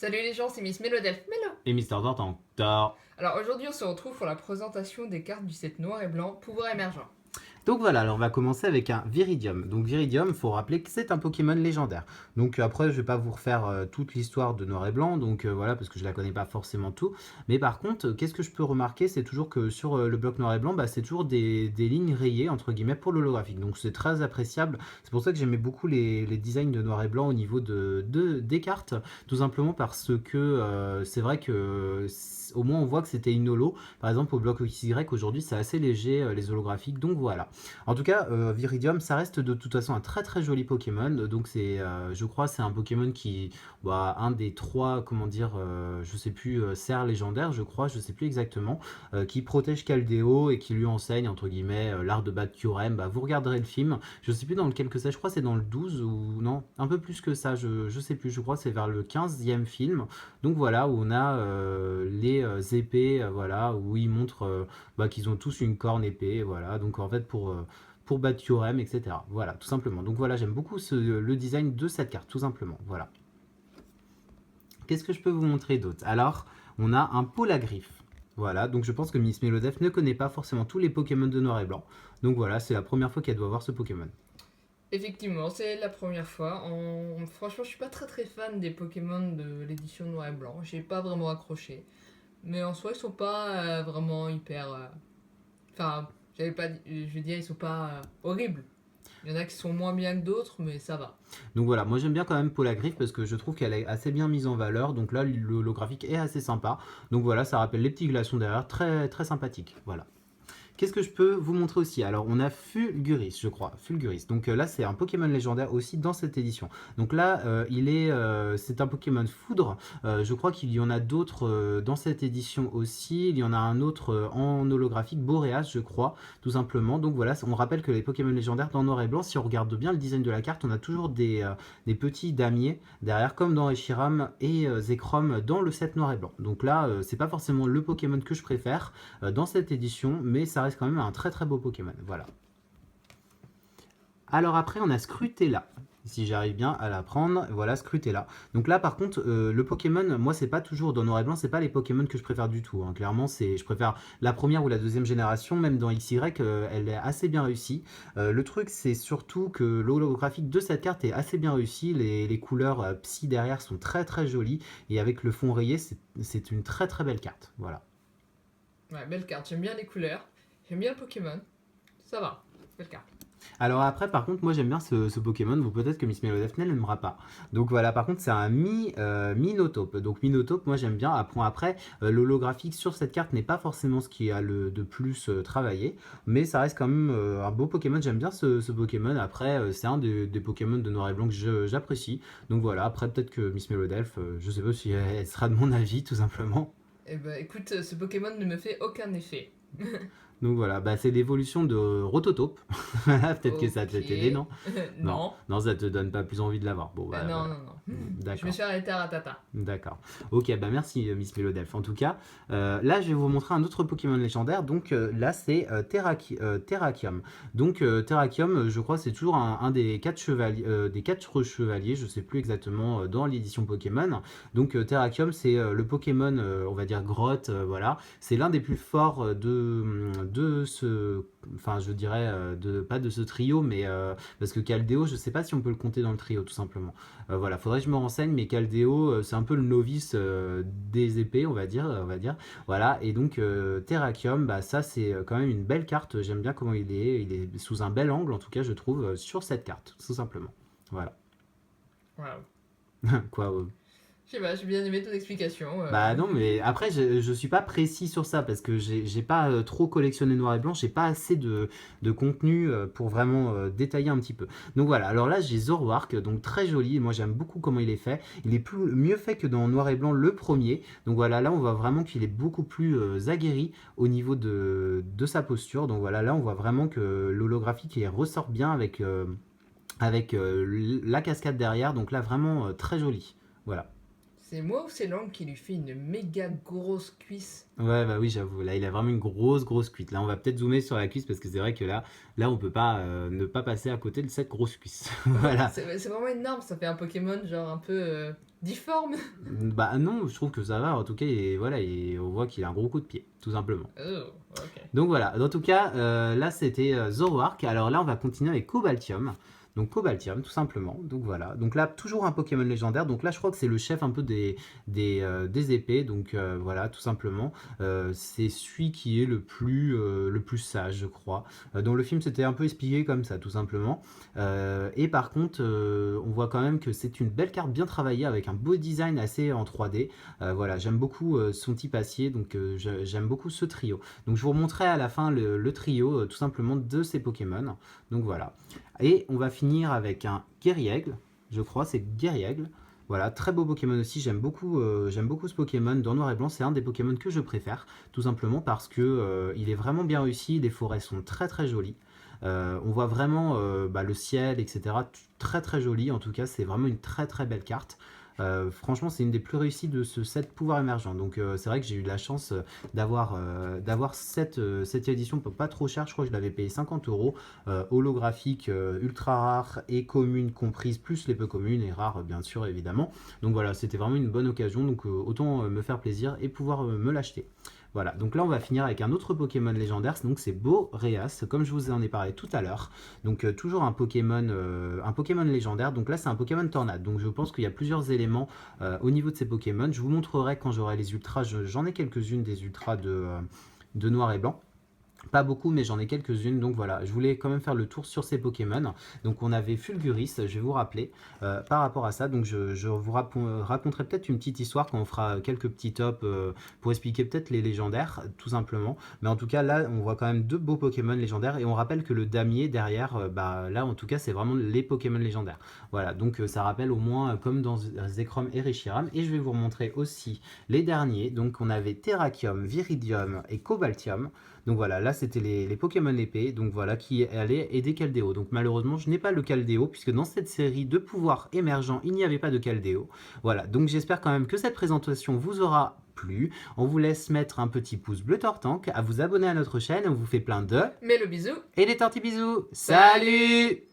Salut les gens, c'est Miss Mélodelph. Mélo. Et Mister Tortantor. Alors aujourd'hui on se retrouve pour la présentation des cartes du set noir et blanc pouvoir émergent. Donc voilà, alors on va commencer avec un Viridium. Donc Viridium, il faut rappeler que c'est un Pokémon légendaire. Donc après, je vais pas vous refaire toute l'histoire de Noir et Blanc, donc voilà, parce que je la connais pas forcément tout. Mais par contre, qu'est-ce que je peux remarquer, c'est toujours que sur le bloc Noir et Blanc, bah, c'est toujours des lignes rayées, entre guillemets, pour l'holographique. Donc c'est très appréciable. C'est pour ça que j'aimais beaucoup les designs de Noir et Blanc au niveau des cartes, tout simplement parce que c'est vrai que au moins on voit que c'était une holo. Par exemple, au bloc XY, aujourd'hui, c'est assez léger, les holographiques, donc voilà. En tout cas, Viridium, ça reste de toute façon un très très joli Pokémon. Donc c'est, je crois, c'est un Pokémon qui, bah, un des trois, comment dire, je sais plus, cerfs légendaires, je crois, je sais plus exactement, qui protège Caldeo et qui lui enseigne entre guillemets l'art de battre Kyurem. Bah, vous regarderez le film. Je sais plus dans lequel que c'est. Je crois que c'est dans le 12 ou non, un peu plus que ça. Je sais plus. Je crois que c'est vers le 15e film. Donc voilà, où on a les épées, voilà, où ils montrent bah, qu'ils ont tous une corne épée, voilà. Donc en fait pour battre Theorem, etc. Voilà, tout simplement. Donc voilà, j'aime beaucoup le design de cette carte, tout simplement. Voilà. Qu'est-ce que je peux vous montrer d'autre? Alors, on a un Polagriffe. Voilà, donc je pense que Miss Melodef ne connaît pas forcément tous les Pokémon de noir et blanc. Donc voilà, c'est la première fois qu'elle doit voir ce Pokémon. Effectivement, c'est la première fois. Franchement, je suis pas très fan des Pokémon de l'édition noir et blanc. J'ai pas vraiment accroché. Mais en soi, ils sont pas vraiment hyper. Enfin, je veux dire, ils sont pas horribles. Il y en a qui sont moins bien que d'autres, mais ça va. Donc voilà, moi j'aime bien quand même Polagriffe parce que je trouve qu'elle est assez bien mise en valeur. Donc là, l'holographique est assez sympa. Donc voilà, ça rappelle les petits glaçons derrière, très très sympathique. Voilà. Qu'est-ce que je peux vous montrer aussi? Alors, on a Fulguris, je crois. Fulguris. Donc là, c'est un Pokémon légendaire aussi dans cette édition. Donc là, c'est un Pokémon foudre. Je crois qu'il y en a d'autres dans cette édition aussi. Il y en a un autre en holographique, Boreas, je crois, tout simplement. Donc voilà, on rappelle que les Pokémon légendaires dans noir et blanc, si on regarde bien le design de la carte, on a toujours des petits damiers derrière, comme dans Reshiram et Zekrom dans le set noir et blanc. Donc là, c'est pas forcément le Pokémon que je préfère dans cette édition, mais ça reste quand même un très très beau Pokémon. Voilà. Alors après, on a Scrutella. Si j'arrive bien à la prendre, voilà Scrutella. Donc là, par contre, le Pokémon, moi, c'est pas toujours dans Noir et Blanc, c'est pas les Pokémon que je préfère du tout. Hein. Clairement, je préfère la première ou la deuxième génération, même dans XY, elle est assez bien réussie. Le truc, c'est surtout que l'holographique de cette carte est assez bien réussi. Les couleurs psy derrière sont très très jolies, et avec le fond rayé, c'est une très très belle carte. Voilà. Ouais, belle carte. J'aime bien les couleurs. J'aime bien le Pokémon. Ça va. Belle carte. Alors après, par contre, moi j'aime bien ce Pokémon, bon, peut-être que Miss Melodef n'aimera pas. Donc voilà, par contre, c'est un Minotape. Donc Minotape, moi j'aime bien. Après, l'holographique sur cette carte n'est pas forcément ce qui a de plus travaillé, mais ça reste quand même un beau Pokémon. J'aime bien ce Pokémon. Après, c'est un des Pokémon de Noir et Blanc que j'apprécie. Donc voilà, après, peut-être que Miss Melodelph, je sais pas si elle sera de mon avis, tout simplement. Eh ben, écoute, ce Pokémon ne me fait aucun effet. Donc voilà, bah, c'est l'évolution de Rototope. Voilà, peut-être que ça Ok. peut t'aider, non? Non, Non. non, ça te donne pas plus envie de l'avoir. Bon, bah Non, voilà. non, non. Je me D'accord, suis arrêté à Ratata. d'accord. Ok, bah merci Miss Melodelph. En tout cas, là je vais vous montrer un autre Pokémon légendaire. Donc là c'est Terrakium. Donc Terrakium, je crois c'est toujours un des quatre chevaliers, je sais plus exactement dans l'édition Pokémon. Donc Terrakium c'est le Pokémon, on va dire grotte, voilà. C'est l'un des plus forts de ce, enfin je dirais pas de ce trio, mais parce que Caldeo, je sais pas si on peut le compter dans le trio tout simplement. Voilà, faudrait que je me renseigne, mais Caldeo, c'est un peu le novice des épées, on va dire. Voilà, et donc Terrakium, bah ça c'est quand même une belle carte. J'aime bien comment il est. Il est sous un bel angle, en tout cas, je trouve, sur cette carte, tout simplement. Voilà. Wow. Quoi Je sais pas, j'ai bien aimé ton explication. Bah non, mais après, je suis pas précis sur ça parce que j'ai pas trop collectionné noir et blanc, j'ai pas assez de contenu pour vraiment détailler un petit peu. Donc voilà, alors là j'ai Zoroark, donc très joli, moi j'aime beaucoup comment il est fait. Il est mieux fait que dans noir et blanc le premier. Donc voilà, là on voit vraiment qu'il est beaucoup plus aguerri au niveau de sa posture. Donc voilà, là on voit vraiment que l'holographique il ressort bien avec la cascade derrière. Donc là vraiment très joli. Voilà. C'est moi ou c'est l'angle qui lui fait une méga grosse cuisse? Ouais, bah oui, j'avoue. Là, il a vraiment une grosse cuisse. Là, on va peut-être zoomer sur la cuisse parce que c'est vrai que là, on peut pas ne pas passer à côté de cette grosse cuisse. Voilà. C'est vraiment énorme, ça fait un Pokémon genre un peu difforme. Bah non, je trouve que ça va. En tout cas, voilà, on voit qu'il a un gros coup de pied, tout simplement. Oh, ok. Donc voilà, en tout cas, là c'était Zoroark. Alors là, on va continuer avec Cobaltium. Donc Cobaltium, tout simplement. Donc voilà. Donc là, toujours un Pokémon légendaire. Donc là, je crois que c'est le chef un peu des épées. Donc voilà, tout simplement. C'est celui qui est le plus sage, je crois. Dans le film, c'était un peu expliqué comme ça, tout simplement. Et par contre, on voit quand même que c'est une belle carte bien travaillée avec un beau design assez en 3D. Voilà, j'aime beaucoup son type acier. Donc j'aime beaucoup ce trio. Donc je vous remontrerai à la fin le trio tout simplement de ces Pokémon. Donc voilà. Et on va finir avec un Guerriègle, je crois, c'est Guerriègle. Voilà, très beau Pokémon aussi, j'aime beaucoup ce Pokémon dans Noir et Blanc, c'est un des Pokémon que je préfère, tout simplement parce que il est vraiment bien réussi, les forêts sont très jolies. On voit vraiment le ciel, etc. Très joli, en tout cas c'est vraiment une très belle carte. Franchement, c'est une des plus réussies de ce set pouvoir émergent. Donc, c'est vrai que j'ai eu la chance d'avoir cette édition pas trop cher. Je crois que je l'avais payé 50 €. Holographique, ultra rare et commune comprise, plus les peu communes et rares, bien sûr, évidemment. Donc voilà, c'était vraiment une bonne occasion. Donc, autant me faire plaisir et pouvoir me l'acheter. Voilà, donc là on va finir avec un autre Pokémon légendaire, donc c'est Boreas, comme je vous en ai parlé tout à l'heure. Donc toujours un Pokémon légendaire, donc là c'est un Pokémon tornade, donc je pense qu'il y a plusieurs éléments au niveau de ces Pokémon. Je vous montrerai quand j'aurai les ultras, j'en ai quelques-unes des ultras de noir et blanc. Pas beaucoup, mais j'en ai quelques-unes. Donc voilà, je voulais quand même faire le tour sur ces Pokémon. Donc on avait Fulguris, je vais vous rappeler par rapport à ça. Donc je vous raconterai peut-être une petite histoire quand on fera quelques petits tops pour expliquer peut-être les légendaires, tout simplement. Mais en tout cas, là, on voit quand même deux beaux Pokémon légendaires. Et on rappelle que le damier derrière, là, en tout cas, c'est vraiment les Pokémon légendaires. Voilà, donc ça rappelle au moins comme dans Zekrom et Reshiram. Et je vais vous remontrer aussi les derniers. Donc on avait Terrakium, Viridium et Cobaltium. Donc voilà, là c'était les Pokémon épées, donc voilà, qui allaient aider Keldeo. Donc malheureusement, je n'ai pas le Keldeo, puisque dans cette série de pouvoirs émergents, il n'y avait pas de Keldeo. Voilà, donc j'espère quand même que cette présentation vous aura plu. On vous laisse mettre un petit pouce bleu Tortank, à vous abonner à notre chaîne, on vous fait plein de... Mais le bisou. Et des tortilles bisous. Salut!